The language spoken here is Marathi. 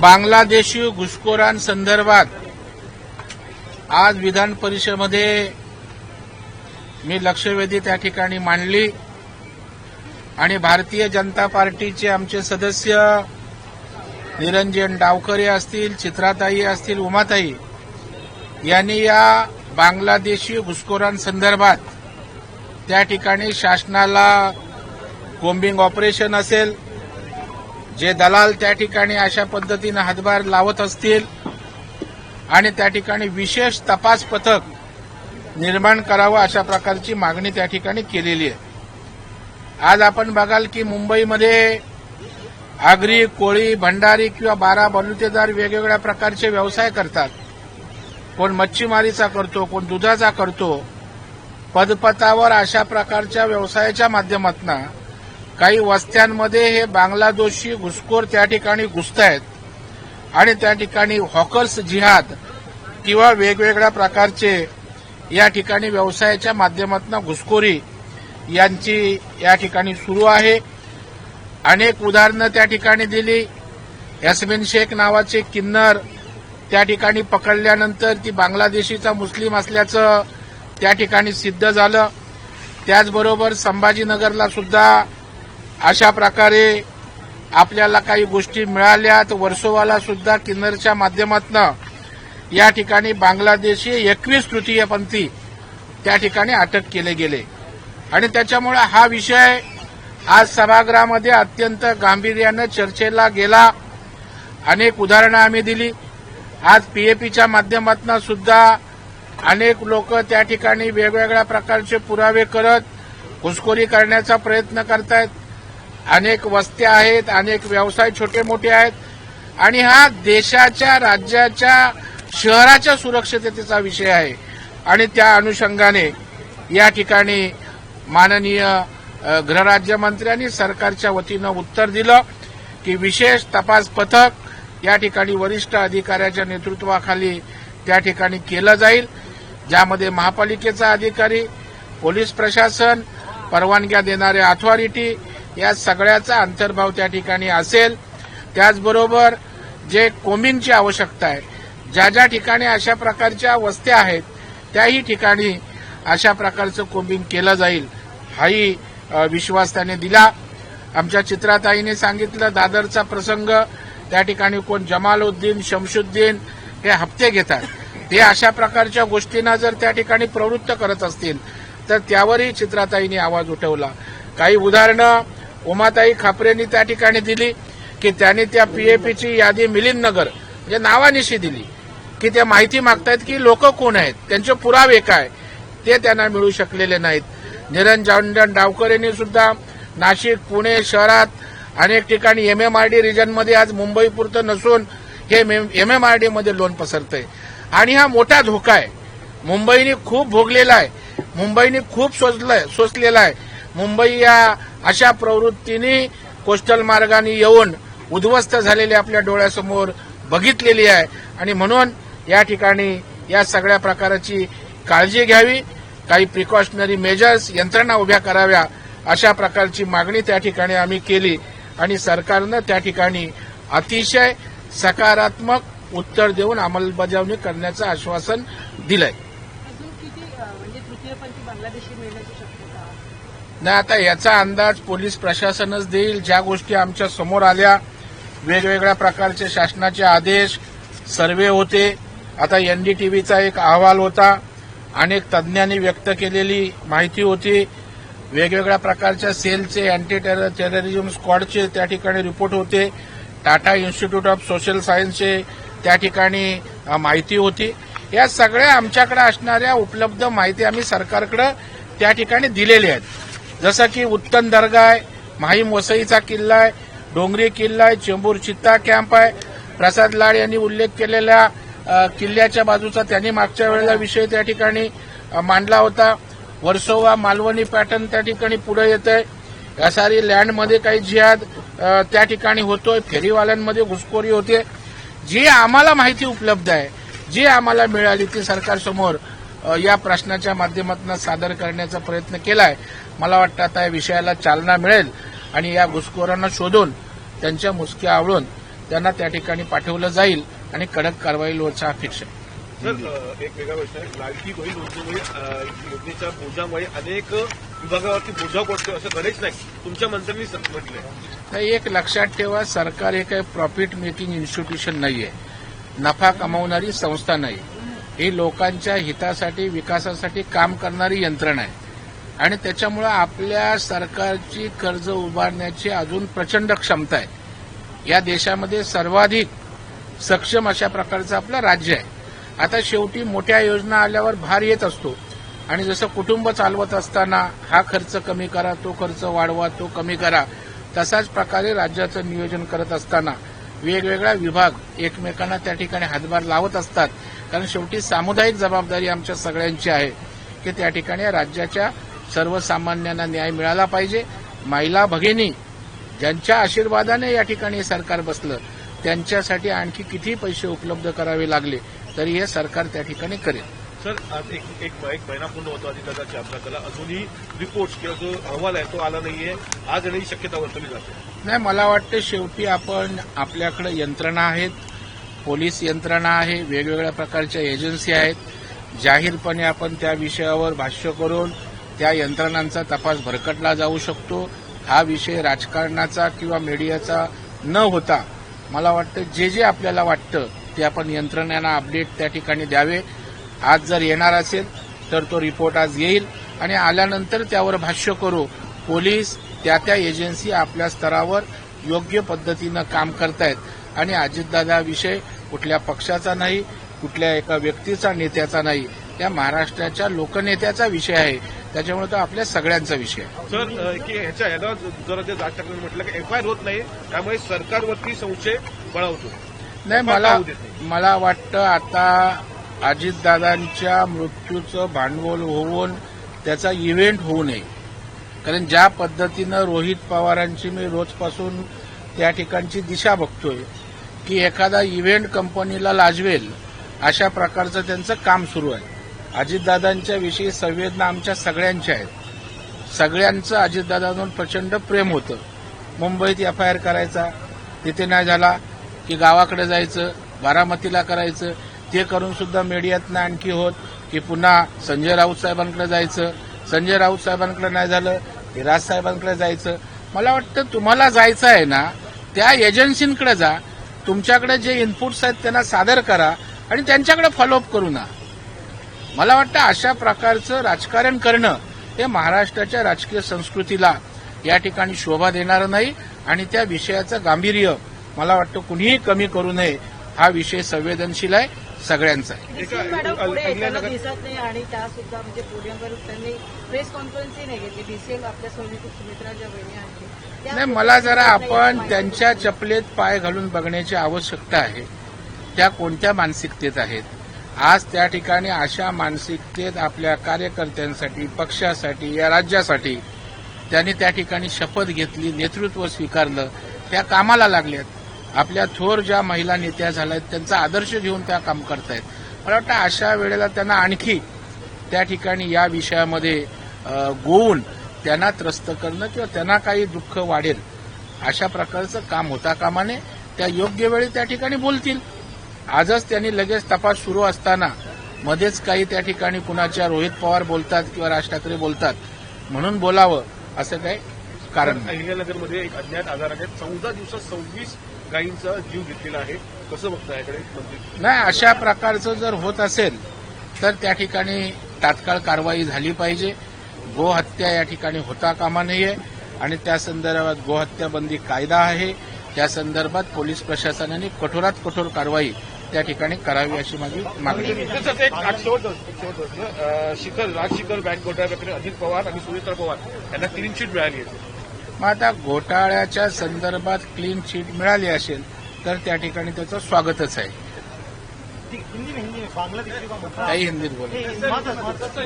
बांगलादेशी घुसखोरांसंदर्भात आज विधान परिषदेमध्ये मी लक्षवेधी त्या ठिकाणी मांडली आणि भारतीय जनता पार्टीचे आमचे सदस्य निरंजन डावखरे असतील, चित्राताई असतील, उमाताई यांनी या बांगलादेशी घुसखोरांसंदर्भात त्या ठिकाणी शासनाला कोम्बिंग ऑपरेशन असेल, जे दलाल त्या ठिकाणी अशा पद्धतीने हातभार लावत असतील आणि त्या ठिकाणी विशेष तपास पथक निर्माण करावं अशा प्रकारची मागणी त्या ठिकाणी केलेली आहे। आज आपण बघाल की मुंबईमध्ये आगरी, कोळी, भंडारी किंवा बारा बलुतेदार वेगवेगळ्या प्रकारचे व्यवसाय करतात। कोण मच्छीमारीचा करतो, कोण दुधाचा करतो। पदपथावर अशा प्रकारच्या व्यवसायाच्या माध्यमातून काही वस्त्यांमध्ये हे बांगलादेशी घुसखोर त्या ठिकाणी घुसतायत आणि त्या ठिकाणी हॉकर्स जिहाद किंवा वेगवेगळ्या प्रकारचे या ठिकाणी व्यवसायाच्या माध्यमातून घुसखोरी यांची या ठिकाणी सुरू आहे। अनेक उदाहरणं त्या ठिकाणी दिली। यास्मिन शेख नावाचे किन्नर त्या ठिकाणी पकडल्यानंतर ती बांगलादेशीचा मुस्लिम असल्याचं त्या ठिकाणी सिद्ध झालं। त्याचबरोबर संभाजीनगरला सुद्धा अशा प्रकारे आपल्याला काही गोष्टी मिळाल्यात। वर्सोवाला सुद्धा किन्नरच्या माध्यमातून या ठिकाणी बांगलादेशी 21 तृतीयपंथी त्या ठिकाणी अटक केले गेले आणि त्याच्यामुळे हा विषय आज सभागृहामध्ये अत्यंत गांभीर्याने चर्चेला गेला। अनेक उदाहरणं आम्ही दिली। आज पीएपीच्या माध्यमातून सुद्धा अनेक लोक त्या ठिकाणी वेगवेगळ्या प्रकारचे पुरावे करत घुसखोरी करण्याचा प्रयत्न करतायत। अनेक वस्त्या आहेत, अनेक व्यवसाय छोटे मोठे आहेत आणि हा देशाच्या, राज्याच्या, शहराच्या सुरक्षिततेचा विषय आहे आणि त्या अनुषंगाने या ठिकाणी माननीय गृहराज्यमंत्र्यांनी सरकारच्या वतीनं उत्तर दिलं की विशेष तपास पथक या ठिकाणी वरिष्ठ अधिकाऱ्याच्या नेतृत्वाखाली त्या ठिकाणी केलं जाईल, ज्यामध्ये महापालिकेचा अधिकारी, पोलीस प्रशासन, परवानग्या देणारे अथॉरिटी या सगळ्याचा अंतर्भाव त्या ठिकाणी असेल। त्याचबरोबर जे कोम्बिंगची आवश्यकता आहे, ज्या ज्या ठिकाणी अशा प्रकारच्या वस्त्या आहेत त्याही ठिकाणी अशा प्रकारचं कोम्बिंग केलं जाईल, हाही विश्वास त्याने दिला। आमच्या चित्राताईने सांगितलं दादरचा प्रसंग, त्या ठिकाणी कोण जमालुद्दीन, शमशुद्दीन हे हप्ते घेतात, ते अशा प्रकारच्या गोष्टींना जर त्या ठिकाणी प्रवृत्त करत असतील तर त्यावरही चित्राताईने आवाज उठवला। काही उदाहरणं उमाताई खापरेंनी त्या ठिकाणी दिली की त्यांनी त्या पीएपीची यादी मिलिंद नगर म्हणजे नावानिशी दिली की ते माहिती मागतायत की लोक कोण आहेत, त्यांचे पुरावे काय, ते त्यांना मिळू शकलेले नाहीत। निरंजन डावकरेंनी सुद्धा नाशिक, पुणे शहरात अनेक ठिकाणी एमएमआरडी रिजनमध्ये आज मुंबईपुरतं नसून हे एमएमआरडी मध्ये लोन पसरतंय आणि हा मोठा धोका आहे। मुंबईने खूप भोगलेला आहे, मुंबईने खूप सोसलेला आहे। मुंबई या अशा प्रवृत्तीने कोस्टल मार्गाने येऊन उद्ध्वस्त झालेली आपल्या डोळ्यासमोर बघितलेली आहे आणि म्हणून या ठिकाणी या सगळ्या प्रकाराची काळजी घ्यावी, काही प्रिकॉशनरी मेजर्स यंत्रणा उभ्या कराव्या अशा प्रकारची मागणी त्या ठिकाणी आम्ही केली आणि सरकारनं त्या ठिकाणी अतिशय सकारात्मक उत्तर देऊन अंमलबजावणी करण्याचं आश्वासन दिलंय। नाही, आता याचा अंदाज पोलीस प्रशासनच देईल। ज्या गोष्टी आमच्या समोर आल्या, वेगवेगळ्या प्रकारचे शासनाचे आदेश, सर्वे होते, आता एनडीटीव्हीचा एक अहवाल होता, अनेक तज्ज्ञांनी व्यक्त केलेली माहिती होती, वेगवेगळ्या प्रकारच्या सेलचे, अँटी टेररिझम स्क्वॉडचे त्या ठिकाणी रिपोर्ट होते, टाटा इन्स्टिट्यूट ऑफ सोशल सायन्सचे त्या ठिकाणी माहिती होती। या सगळ्या आमच्याकडे असणाऱ्या उपलब्ध माहिती आम्ही सरकारकडे त्या ठिकाणी दिलेल्या आहेत। जसं की उत्तन दर्गा आहे, माहीम वसईचा किल्ला आहे, डोंगरी किल्ला आहे, चेंबूर चित्ता कॅम्प आहे, प्रसाद लाड यांनी उल्लेख केलेल्या किल्ल्याच्या बाजूचा त्यांनी मागच्या वेळेला विषय त्या ठिकाणी मांडला होता। वर्सोवा मालवणी पॅटर्न त्या ठिकाणी पुढे येत आहे। या सारी लँडमध्ये काही जिहाद त्या ठिकाणी होतोय, फेरीवाल्यांमध्ये घुसखोरी होते। जी आम्हाला माहिती उपलब्ध आहे, जी आम्हाला मिळाली ती सरकारसमोर या प्रश्नाच्या माध्यमातून सादर करण्याचा प्रयत्न केलाय। मला वाटतं आता या विषयाला चालना मिळेल आणि या घुसखोरांना शोधून त्यांच्या मुसक्या आवळून त्यांना त्या ठिकाणी पाठवलं जाईल आणि कडक कारवाई होण्याची अपेक्षा आहे. सर, एक वेगळा विषय, लाडकी बहीण योजनेच्या बोजामुळे अनेक विभागावरती बोजा पडतो असं गणेश नाईक तुमच्या मंत्र्यांनी म्हटलंय. तर एक लक्षात ठेवा, सरकार हे काही प्रॉफिट मेकिंग इन्स्टिट्यूशन नाहीये, नफा कमावणारी संस्था नाही. ही लोकांच्या हितासाठी विकासासाठी काम करणारी यंत्रणा आहे आणि त्याच्यामुळे आपल्या सरकारची कर्ज उभारण्याची अजून प्रचंड क्षमता आहे. या देशामध्ये सर्वाधिक सक्षम अशा प्रकारचं आपलं राज्य आहे. आता शेवटी मोठ्या योजना आल्यावर भार येत असतो आणि जसं कुटुंब चालवत असताना हा खर्च कमी करा, तो खर्च वाढवा, तो कमी करा, तसाच प्रकारे राज्याचं नियोजन करत असताना वेगवेगळ्या विभाग एकमेकांना त्या ठिकाणी हातभार लावत असतात. कारण शेवटी सामुदायिक जबाबदारी आमच्या सगळ्यांची आहे की त्या ठिकाणी राज्याच्या सर्वसामान्यांना न्याय मिळाला पाहिजे. महिला भगिनी ज्यांच्या आशीर्वादाने या ठिकाणी सरकार बसलं त्यांच्यासाठी आणखी किती पैसे उपलब्ध करावे लागले तरी हे सरकार त्या ठिकाणी करेल. सर, आज एक महिना पूर्ण होतो अधिकाराच्या अपघाताला, अजूनही रिपोर्ट किंवा जो अहवाल आहे तो आला नाहीये. आज येण्याची शक्यता वर्तवली जाते. नाही, मला वाटतं शेवटी आपण आपल्याकडे यंत्रणा आहेत, पोलीस यंत्रणा आहे, वेगवेगळ्या प्रकारच्या एजन्सी आहेत. जाहीरपणे आपण त्या विषयावर भाष्य करून त्या यंत्रणांचा तपास भरकटला जाऊ शकतो. हा विषय राजकारणाचा किंवा मीडियाचा न होता मला वाटतं जे जे आपल्याला वाटतं ते आपण यंत्रणांना अपडेट त्या ठिकाणी द्यावे. आज जर येणार असेल तर तो रिपोर्ट आज येईल आणि आल्यानंतर त्यावर भाष्य करू. पोलीस त्या एजन्सी आपल्या स्तरावर योग्य पद्धतीनं काम करतायत आणि अजितदादा विषय कुठल्या पक्षाचा नाही, कुठल्या एका व्यक्तीचा, नेत्याचा नाही, त्या महाराष्ट्राच्या लोकनेत्याचा विषय आहे. त्याच्यामुळे तो आपल्या सगळ्यांचा विषय आहे. सर, की ह्याच्या जरा ते राज ठाकरेंनी म्हटलं की एफआयआर होत नाही, त्यामुळे सरकारवरती संशय बळावतो. नाही, मला वाटतं आता अजितदादांच्या मृत्यूचं भांडवल होऊन त्याचा इव्हेंट होऊ नये. कारण ज्या पद्धतीनं रोहित पवारांची मी रोजपासून त्या ठिकाणची दिशा बघतोय की एखादा इव्हेंट कंपनीला लाजवेल अशा प्रकारचं त्यांचं काम सुरू आहे. अजितदादांच्या विषयी संवेदना आमच्या सगळ्यांच्या आहेत. सगळ्यांचं अजितदादांवर प्रचंड प्रेम होतं. मुंबईत एफआयआर करायचा, तिथे नाही झाला की गावाकडे जायचं, बारामतीला करायचं. ते करून सुद्धा मीडियातनं आणखी होत की पुन्हा संजय राऊत साहेबांकडे जायचं, संजय राऊत साहेबांकडे नाही झालं की राजसाहेबांकडे जायचं. मला वाटतं तुम्हाला जायचं आहे ना त्या एजन्सींकडे जा, तुमच्याकडे जे इनपुट्स आहेत त्यांना सादर करा आणि त्यांच्याकडे फॉलोअप करू ना. मला वाटतं अशा प्रकारचं राजकारण करणं हे महाराष्ट्राच्या राजकीय संस्कृतीला या ठिकाणी शोभा देणारं नाही आणि त्या विषयाचं गांभीर्य मला वाटतं कुणीही कमी करू नये. हा विषय संवेदनशील आहे, सगळ्यांचा आहे. दिसत नाही आणि त्या सुद्धा म्हणजे पोडियमवर त्यांनी प्रेस कॉन्फरन्सही नाही घेतली. डीसीएम आपल्या सुमित्राच्या बहिणी आहेत. नाही, मला जरा आपण त्यांच्या चपलेत पाय घालून बघण्याची आवश्यकता आहे. त्या कोणत्या मानसिकतेत आहेत? आज त्या ठिकाणी अशा मानसिकतेत आपल्या कार्यकर्त्यांसाठी, पक्षासाठी, या राज्यासाठी त्यांनी त्या ठिकाणी शपथ घेतली, नेतृत्व स्वीकारलं, त्या कामाला लागल्यात. आपल्या थोर ज्या महिला नेत्या झाल्यात त्यांचा आदर्श घेऊन त्या काम करतायत. मला वाटतं अशा वेळेला त्यांना आणखी त्या ठिकाणी या विषयामध्ये गोवून त्यांना त्रस्त करणं किंवा त्यांना काही दुःख वाढेल अशा प्रकारचं काम होता कामा नये. त्या योग्य वेळी त्या ठिकाणी बोलतील. आजच त्यांनी लगेच तपास सुरू असताना मध्येच काही त्या ठिकाणी कुणाच्या रोहित पवार बोलतात किंवा राज ठाकरे बोलतात म्हणून बोलावं असं काही कारण नाही. अहिल्यानगरमध्ये एक अज्ञात आजाराने 14 दिवसात 26 गायींचा जीव घेतलेला आहे. कसं बघताय याकडे मंत्री? नाही, अशा प्रकारचं जर होत असेल तर त्या ठिकाणी तात्काळ कारवाई झाली पाहिजे. गोहत्या या ठिकाणी होता कामा नये आणि त्या संदर्भात गोहत्या बंदी कायदा आहे. त्या संदर्भात पोलीस प्रशासनाने कठोरात कठोर कारवाई त्या ठिकाणी करावी अशी माझी मागणी आहे. राजशिखर बँक घोटाळ्याप्रकरणी अजित पवार आणि सुनेत्रा पवार यांना क्लीन चिट मिळाली आहे. मग आता घोटाळ्याच्या संदर्भात क्लीन चिट मिळाली असेल तर त्या ठिकाणी त्याचं स्वागतच आहे. काही हिंदीत बोला.